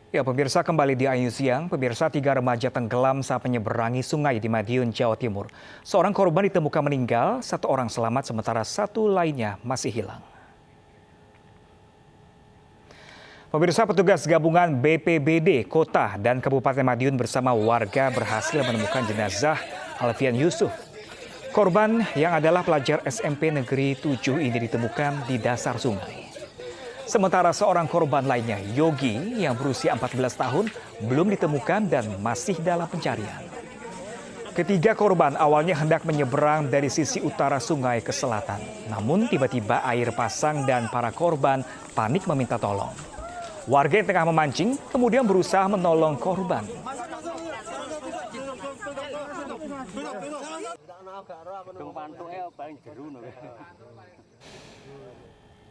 Ya, pemirsa kembali di Ayu Siang. Pemirsa, 3 remaja tenggelam saat menyeberangi sungai di Madiun, Jawa Timur. Seorang korban ditemukan meninggal, 1 orang selamat sementara 1 lainnya masih hilang. Pemirsa, petugas gabungan BPBD Kota dan Kabupaten Madiun bersama warga berhasil menemukan jenazah Alfian Yusuf. Korban yang adalah pelajar SMP Negeri 7 ini ditemukan di dasar sungai. Sementara seorang korban lainnya, Yogi, yang berusia 14 tahun, belum ditemukan dan masih dalam pencarian. Ketiga korban awalnya hendak menyeberang dari sisi utara sungai ke selatan. Namun tiba-tiba air pasang dan para korban panik meminta tolong. Warga yang tengah memancing kemudian berusaha menolong korban.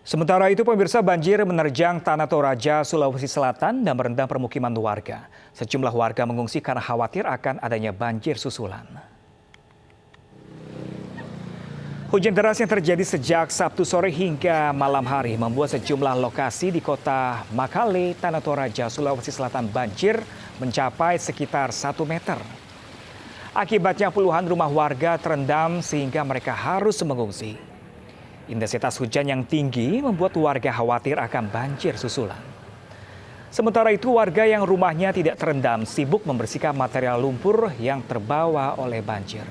Sementara itu, pemirsa, banjir menerjang Tanah Toraja, Sulawesi Selatan dan merendam permukiman warga. Sejumlah warga mengungsi karena khawatir akan adanya banjir susulan. Hujan deras yang terjadi sejak Sabtu sore hingga malam hari membuat sejumlah lokasi di kota Makale, Tanah Toraja, Sulawesi Selatan banjir mencapai sekitar 1 meter. Akibatnya puluhan rumah warga terendam sehingga mereka harus mengungsi. Intensitas hujan yang tinggi membuat warga khawatir akan banjir susulan. Sementara itu, warga yang rumahnya tidak terendam sibuk membersihkan material lumpur yang terbawa oleh banjir.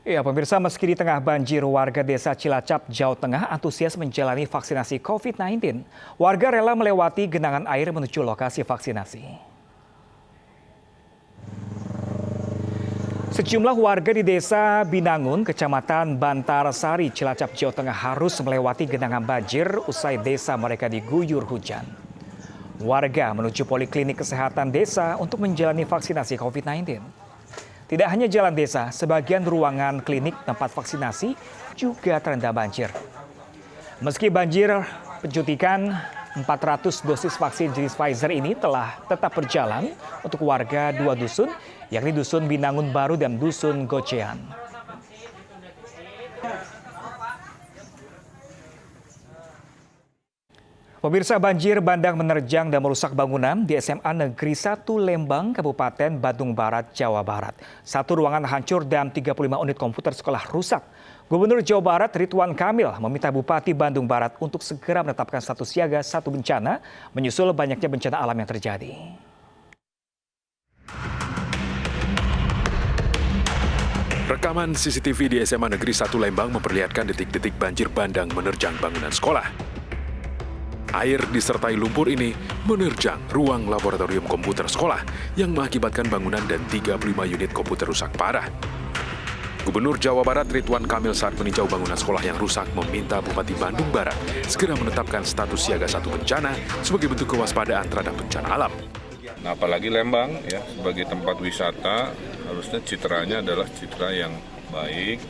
Ya, pemirsa, meski di tengah banjir, warga desa Cilacap, Jawa Tengah antusias menjalani vaksinasi COVID-19. Warga rela melewati genangan air menuju lokasi vaksinasi. Sejumlah warga di desa Binangun, Kecamatan Bantarsari, Cilacap, Jawa Tengah harus melewati genangan banjir usai desa mereka diguyur hujan. Warga menuju poliklinik kesehatan desa untuk menjalani vaksinasi COVID-19. Tidak hanya jalan desa, sebagian ruangan klinik tempat vaksinasi juga terendam banjir. Meski banjir, penyuntikan 400 dosis vaksin jenis Pfizer ini telah tetap berjalan untuk warga 2 dusun, yakni Dusun Binangun Baru dan Dusun Gocean. Pemirsa, banjir bandang menerjang dan merusak bangunan di SMA Negeri 1 Lembang, Kabupaten Bandung Barat, Jawa Barat. 1 ruangan hancur dan 35 unit komputer sekolah rusak. Gubernur Jawa Barat Ridwan Kamil meminta Bupati Bandung Barat untuk segera menetapkan status siaga 1 bencana menyusul banyaknya bencana alam yang terjadi. Rekaman CCTV di SMA Negeri 1 Lembang memperlihatkan detik-detik banjir bandang menerjang bangunan sekolah. Air disertai lumpur ini menerjang ruang laboratorium komputer sekolah yang mengakibatkan bangunan dan 35 unit komputer rusak parah. Gubernur Jawa Barat Ridwan Kamil saat meninjau bangunan sekolah yang rusak meminta Bupati Bandung Barat segera menetapkan status siaga 1 bencana sebagai bentuk kewaspadaan terhadap bencana alam. Nah, apalagi Lembang ya sebagai tempat wisata harusnya citranya adalah citra yang baik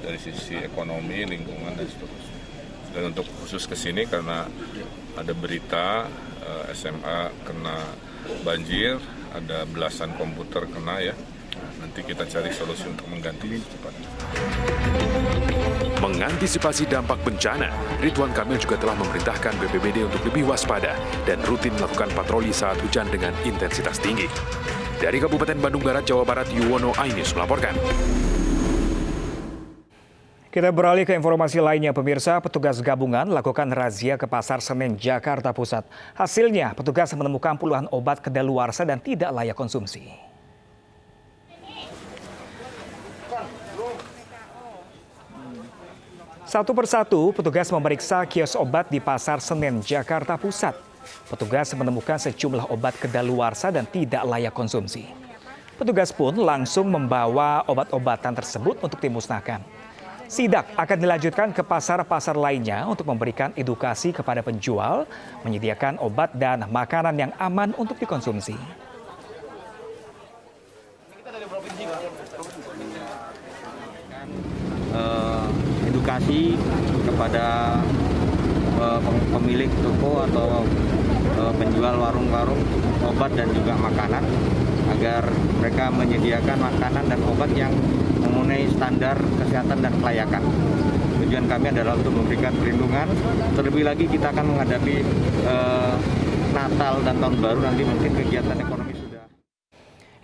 dari sisi ekonomi, lingkungan dan seterusnya. Dan untuk khusus ke sini karena ada berita SMA kena banjir, ada belasan komputer kena ya. Nanti kita cari solusi untuk mengganti secepatnya. Mengantisipasi dampak bencana, Ridwan Kamil juga telah memerintahkan BPBD untuk lebih waspada dan rutin melakukan patroli saat hujan dengan intensitas tinggi. Dari Kabupaten Bandung Barat, Jawa Barat, Yuwono Ainus melaporkan. Kita beralih ke informasi lainnya, pemirsa. Petugas gabungan lakukan razia ke Pasar Senen, Jakarta Pusat. Hasilnya, petugas menemukan puluhan obat kedaluarsa dan tidak layak konsumsi. Satu persatu, petugas memeriksa kios obat di Pasar Senen, Jakarta Pusat. Petugas menemukan sejumlah obat kedaluarsa dan tidak layak konsumsi. Petugas pun langsung membawa obat-obatan tersebut untuk dimusnahkan. Sidak akan dilanjutkan ke pasar-pasar lainnya untuk memberikan edukasi kepada penjual, menyediakan obat dan makanan yang aman untuk dikonsumsi. Edukasi kepada pemilik toko atau penjual warung-warung obat dan juga makanan agar mereka menyediakan makanan dan obat yang memenuhi memenuhi standar kesehatan dan kelayakan. Tujuan kami adalah untuk memberikan perlindungan. Terlebih lagi kita akan menghadapi Natal dan Tahun Baru, nanti mungkin kegiatan ekonomi sudah.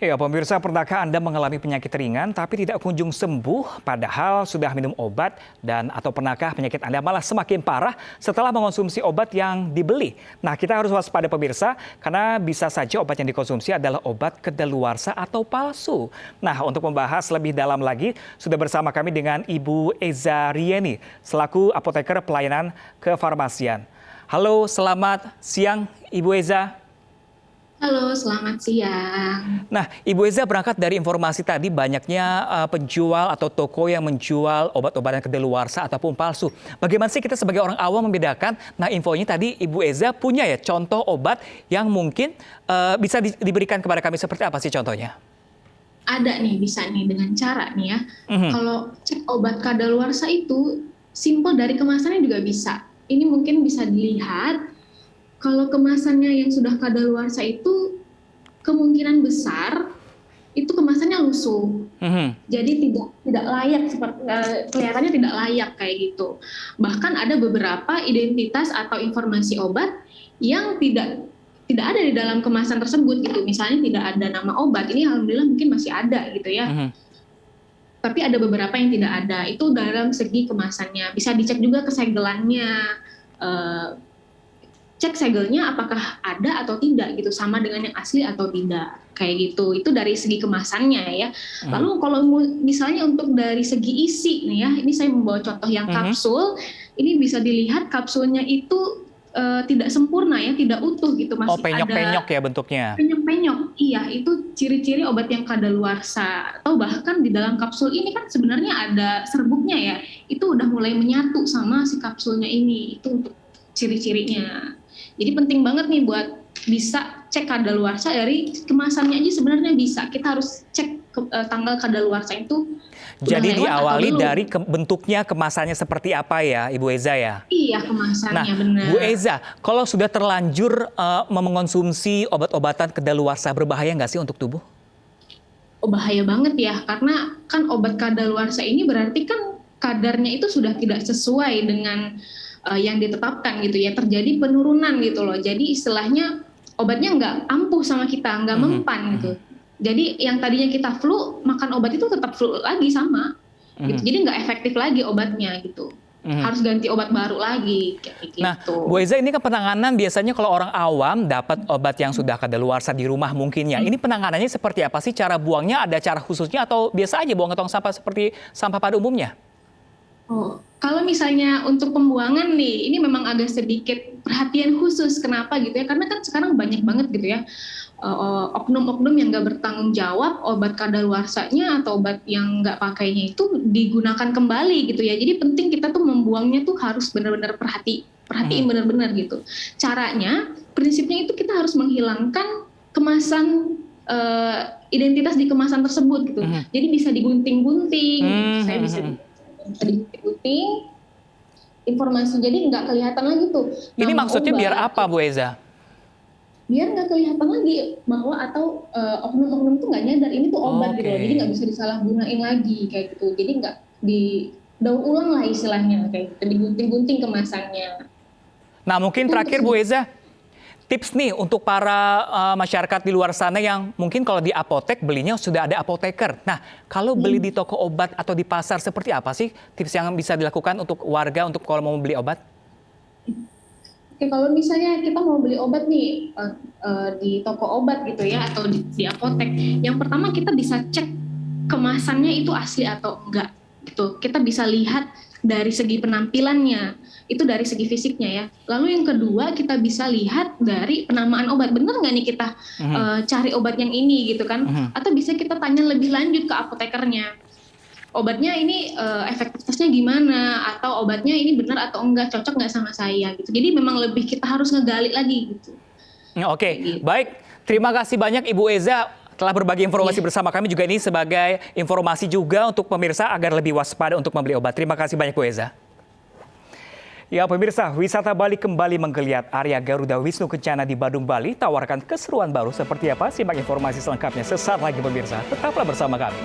Ya, pemirsa, pernahkah Anda mengalami penyakit ringan tapi tidak kunjung sembuh padahal sudah minum obat, dan atau pernahkah penyakit Anda malah semakin parah setelah mengonsumsi obat yang dibeli? Nah, kita harus waspada pemirsa, karena bisa saja obat yang dikonsumsi adalah obat kedaluarsa atau palsu. Nah, untuk membahas lebih dalam lagi, sudah bersama kami dengan Ibu Eza Rieni, selaku apoteker pelayanan kefarmasian. Halo, selamat siang Ibu Eza. Halo, selamat siang. Nah, Ibu Eza, berangkat dari informasi tadi banyaknya penjual atau toko yang menjual obat-obatan kedaluarsa ataupun palsu. Bagaimana sih kita sebagai orang awam membedakan? Nah, infonya tadi Ibu Eza punya ya contoh obat yang mungkin bisa diberikan kepada kami, seperti apa sih contohnya? Ada nih, bisa nih dengan cara nih ya. Kalau cek obat kadaluarsa itu simpel, dari kemasannya juga bisa. Ini mungkin bisa dilihat. Kalau kemasannya yang sudah kadaluarsa itu kemungkinan besar itu kemasannya lusuh. Jadi tidak layak, seperti kelihatannya tidak layak kayak gitu. Bahkan ada beberapa identitas atau informasi obat yang tidak ada di dalam kemasan tersebut gitu. Misalnya tidak ada nama obat. Ini alhamdulillah mungkin masih ada gitu ya. Tapi ada beberapa yang tidak ada. Itu dalam segi kemasannya. Bisa dicek juga kesegelannya. Cek segelnya apakah ada atau tidak gitu, sama dengan yang asli atau tidak, kayak gitu. Itu dari segi kemasannya ya. Lalu kalau misalnya untuk dari segi isi nih ya, ini saya membawa contoh yang kapsul. Ini bisa dilihat kapsulnya itu tidak sempurna ya, tidak utuh gitu, masih penyok-penyok ya bentuknya. Penyok-penyok, iya, itu ciri-ciri obat yang kadaluarsa. Atau bahkan di dalam kapsul ini kan sebenarnya ada serbuknya ya, itu udah mulai menyatu sama si kapsulnya ini. Itu untuk ciri-cirinya. Jadi penting banget nih buat bisa cek kadaluarsa dari kemasannya aja, sebenarnya bisa. Kita harus cek tanggal kadaluarsa itu. Jadi diawali dari bentuknya, kemasannya seperti apa ya Ibu Eza ya? Iya, kemasannya, nah, benar. Bu Eza, kalau sudah terlanjur mengonsumsi obat-obatan kedaluarsa, berbahaya nggak sih untuk tubuh? Oh, bahaya banget ya, karena kan obat kadaluarsa ini berarti kan kadarnya itu sudah tidak sesuai dengan yang ditetapkan gitu ya, terjadi penurunan gitu loh. Jadi istilahnya obatnya nggak ampuh sama kita, nggak mempan gitu. Jadi yang tadinya kita flu, makan obat itu tetap flu lagi sama. Gitu. Jadi nggak efektif lagi obatnya gitu. Harus ganti obat baru lagi kayak gitu. Nah, Bu Eza, ini kan penanganan biasanya kalau orang awam dapat obat yang sudah kadaluarsa di rumah mungkin ya. Ini penanganannya seperti apa sih? Cara buangnya ada cara khususnya atau biasa aja buang ke tong sampah seperti sampah pada umumnya? Oh, kalau misalnya untuk pembuangan nih, ini memang agak sedikit perhatian khusus. Kenapa gitu ya? Karena kan sekarang banyak banget gitu ya oknum-oknum yang nggak bertanggung jawab, obat kadaluarsanya atau obat yang nggak pakainya itu digunakan kembali gitu ya. Jadi penting kita tuh membuangnya tuh harus benar-benar perhatiin benar-benar gitu. Caranya, prinsipnya itu kita harus menghilangkan kemasan, identitas di kemasan tersebut gitu. Jadi bisa digunting-gunting, saya bisa digunting informasi, jadi nggak kelihatan lagi tuh. Ini nama maksudnya obat, biar apa, Bu Eza? Biar nggak kelihatan lagi bahwa atau oknum-oknum tuh nggak nyadar ini tuh obat gitu loh. Jadi nggak bisa disalahgunain lagi kayak gitu. Jadi nggak didaur ulang lah istilahnya kayak gitu, digunting-gunting kemasannya. Nah, mungkin terakhir Bu Eza, tips nih untuk para masyarakat di luar sana yang mungkin kalau di apotek belinya sudah ada apoteker. Nah, kalau beli di toko obat atau di pasar, seperti apa sih tips yang bisa dilakukan untuk warga untuk kalau mau beli obat? Oke, kalau misalnya kita mau beli obat nih di toko obat gitu ya, atau di apotek, yang pertama kita bisa cek kemasannya itu asli atau enggak gitu. Kita bisa lihat dari segi penampilannya, itu dari segi fisiknya ya. Lalu yang kedua kita bisa lihat dari penamaan obat, bener nggak nih kita cari obat yang ini gitu kan? Atau bisa kita tanya lebih lanjut ke apotekernya. Obatnya ini efektivitasnya gimana, atau obatnya ini benar atau enggak, cocok nggak sama saya gitu. Jadi memang lebih kita harus ngegali lagi gitu. Oke, gitu. Baik. Terima kasih banyak Ibu Eza telah berbagi informasi bersama kami, juga ini sebagai informasi juga untuk pemirsa agar lebih waspada untuk membeli obat. Terima kasih banyak Bu Eza. Ya pemirsa, wisata Bali kembali menggeliat. Area Garuda Wisnu Kencana di Badung, Bali tawarkan keseruan baru. Seperti apa? Simak informasi selengkapnya sesaat lagi pemirsa. Tetaplah bersama kami.